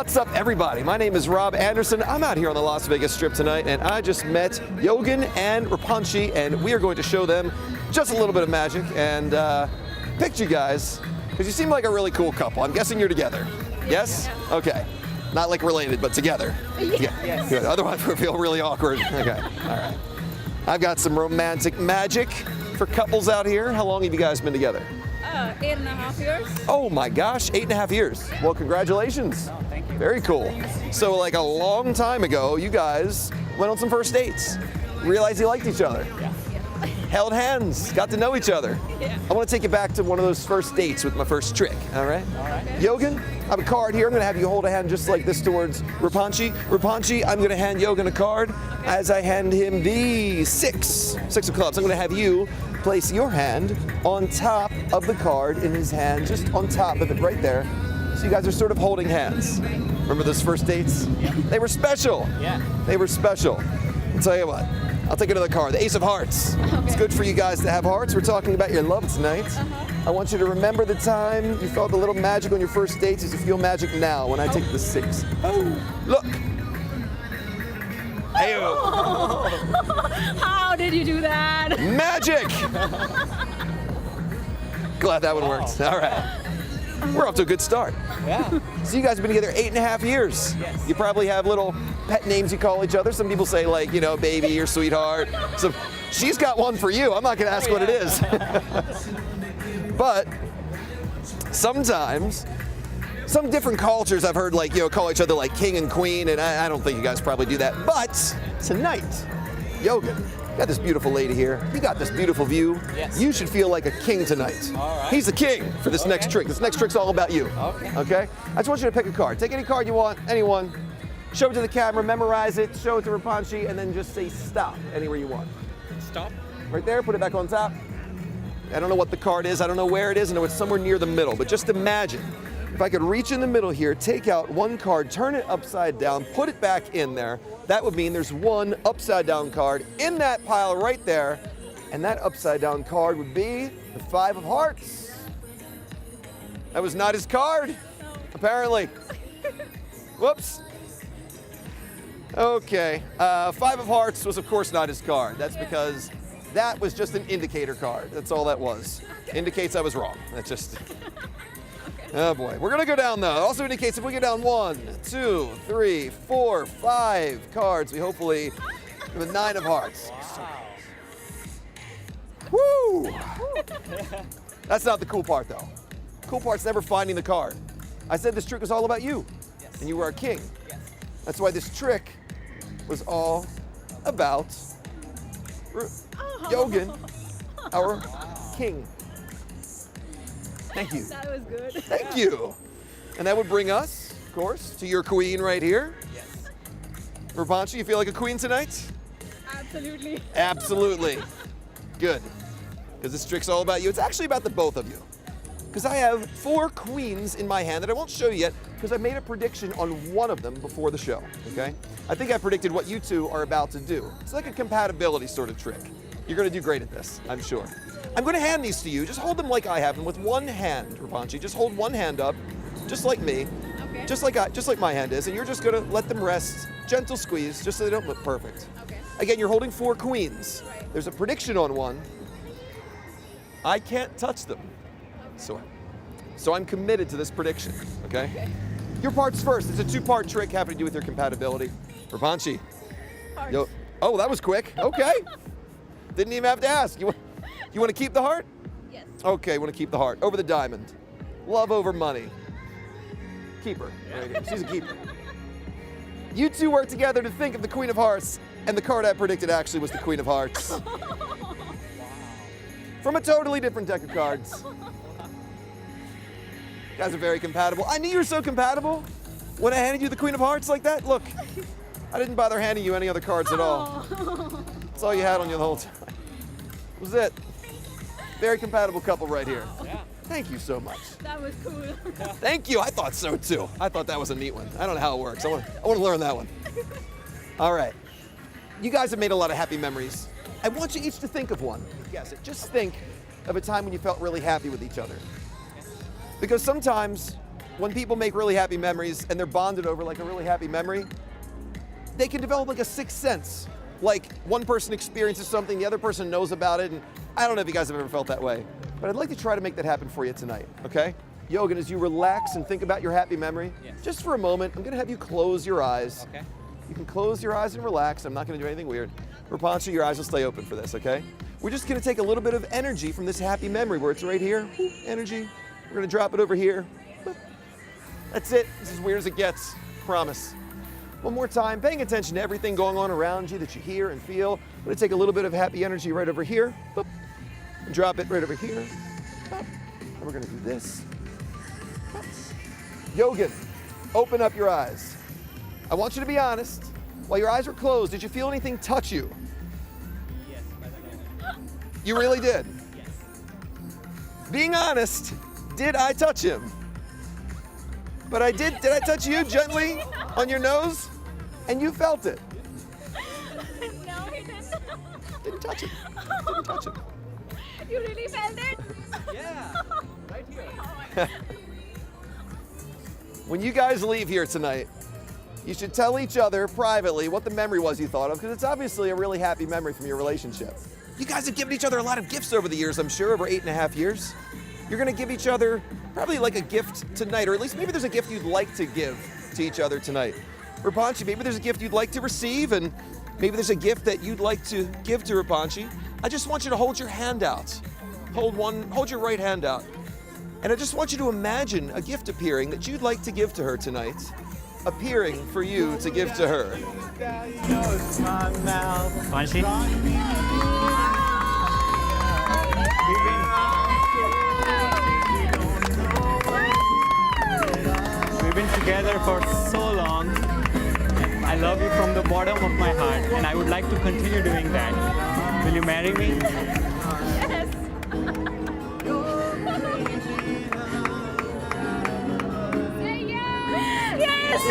What's up, everybody? My name is Rob Anderson. I'm out here on the Las Vegas Strip tonight, and I just met Yogan and Rapunchi, and we are going to show them just a little bit of magic and picked you guys because you seem like a really cool couple. I'm guessing you're together. Yes? Okay. Not like related, but together. Yeah. Yes. Good. Otherwise, we feel really awkward. Okay. All right. I've got some romantic magic for couples out here. How long have you guys been together? 8.5 years. Oh my gosh, 8.5 years. Well, congratulations. Oh, thank you. Very cool. So like a long time ago, you guys went on some first dates. Realized you liked each other. Yeah. Held hands, got to know each other. Yeah. I want to take you back to one of those first dates with my first trick, all right? All right. Yogan, I have a card here. I'm going to have you hold a hand just like this towards Rapunchi. Rapunchi, I'm going to hand Yogan a card. Okay. As I hand him the six of clubs, I'm going to have you place your hand on top of the card in his hand, just on top of it right there. So you guys are sort of holding hands. Remember those first dates? Yeah. They were special. Yeah. They were special. I'll tell you what. I'll take another card, the Ace of Hearts. Okay. It's good for you guys to have hearts. We're talking about your love tonight. I want you to remember the time you felt a little magic on your first dates as you feel magic now when I take the six. Oh, look. Hey-o. How did you do that? Magic! Glad that one worked. All right. We're off to a good start. Yeah. So you guys have been together 8.5 years. Yes. You probably have little pet names you call each other. Some people say like, you know, baby or sweetheart. So she's got one for you. I'm not going to ask what it is. But sometimes, some different cultures I've heard like, you know, call each other like king and queen, and I don't think you guys probably do that. But tonight, Yogan, you got this beautiful lady here. You got this beautiful view. Yes. You should feel like a king tonight. All right. He's the king for this next trick. This next trick's all about you. Okay. Okay? I just want you to pick a card. Take any card you want, anyone. Show it to the camera, memorize it, show it to Rapunchi, and then just say stop anywhere you want. Stop. Right there, put it back on top. I don't know what the card is. I don't know where it is. I know it's somewhere near the middle, but just imagine if I could reach in the middle here, take out one card, turn it upside down, put it back in there. That would mean there's one upside down card in that pile right there, and that upside down card would be the 5 of hearts. That was not his card, apparently. Whoops. Okay, 5 of hearts was of course not his card. That's because that was just an indicator card. That's all that was. Indicates I was wrong. That's just... Oh boy, we're gonna go down though. It also indicates if we get down 1, 2, 3, 4, 5 cards, we hopefully have a 9 of hearts. Woo! That's not the cool part though. Cool part's never finding the card. I said this trick was all about you, Yes. and you were our king. Yes. That's why this trick was all about Yogan, our king. Thank you. That was good. Thank you. And that would bring us, of course, to your queen right here. Yes. Rapunchi, you feel like a queen tonight? Absolutely. Absolutely. Good. Because this trick's all about you. It's actually about the both of you. Because I have 4 queens in my hand that I won't show you yet because I made a prediction on one of them before the show, okay? I think I predicted what you two are about to do. It's like a compatibility sort of trick. You're going to do great at this, I'm sure. I'm going to hand these to you. Just hold them like I have them with one hand, Rapunchi. Just hold one hand up, just like me, Okay. just like my hand is, and you're just going to let them rest. Gentle squeeze, just so they don't look perfect. Okay. Again, you're holding 4 queens. Right. There's a prediction on one. I can't touch them. So I'm committed to this prediction, okay? Okay. Your part's first. It's a 2-part trick having to do with your compatibility. Rapunchi. Hearts. Yo, oh, that was quick. Okay. Didn't even have to ask. You want to keep the heart? Yes. Okay, want to keep the heart. Over the diamond. Love over money. Keeper. Right here. She's a keeper. You two work together to think of the Queen of Hearts, and the card I predicted actually was the Queen of Hearts. From a totally different deck of cards. You guys are very compatible. I knew you were so compatible when I handed you the Queen of Hearts like that. Look, I didn't bother handing you any other cards at all. That's all you had on you the whole time. That was it. Very compatible couple right here. Yeah. Thank you so much. That was cool. Thank you. I thought so too. I thought that was a neat one. I don't know how it works. I want to learn that one. All right. You guys have made a lot of happy memories. I want you each to think of one. Guess it. Just think of a time when you felt really happy with each other. Because sometimes when people make really happy memories and they're bonded over like a really happy memory, they can develop like a sixth sense. Like one person experiences something, the other person knows about it, and I don't know if you guys have ever felt that way, but I'd like to try to make that happen for you tonight, okay? Yogan, as you relax and think about your happy memory, just for a moment, I'm gonna have you close your eyes. Okay. You can close your eyes and relax. I'm not gonna do anything weird. Rapunzel, your eyes will stay open for this, okay? We're just gonna take a little bit of energy from this happy memory where it's right here, energy. We're gonna drop it over here. That's it, this is as weird as it gets, promise. One more time, paying attention to everything going on around you that you hear and feel. We're gonna take a little bit of happy energy right over here, boop, and drop it right over here. Boop. And we're gonna do this. Yogan, open up your eyes. I want you to be honest. While your eyes were closed, did you feel anything touch you? Yes, by the way. You really did? Yes. Being honest, did I touch him? But I did I touch you gently on your nose? And you felt it. No, he didn't. Didn't touch him. Didn't touch him. You really felt it? Yeah, right here. Oh my God. When you guys leave here tonight, you should tell each other privately what the memory was you thought of, because it's obviously a really happy memory from your relationship. You guys have given each other a lot of gifts over the years, I'm sure, over 8.5 years. You're gonna give each other probably like a gift tonight, or at least maybe there's a gift you'd like to give to each other tonight. Rapunzel, maybe there's a gift you'd like to receive, and maybe there's a gift that you'd like to give to Rapunzel. I just want you to hold your hand out. Hold your right hand out. And I just want you to imagine a gift appearing that you'd like to give to her tonight, appearing for you to give to her. Vanshi? We've been together for so long. I love you from the bottom of my heart, and I would like to continue doing that. Will you marry me? Yes. Say yes. Yes.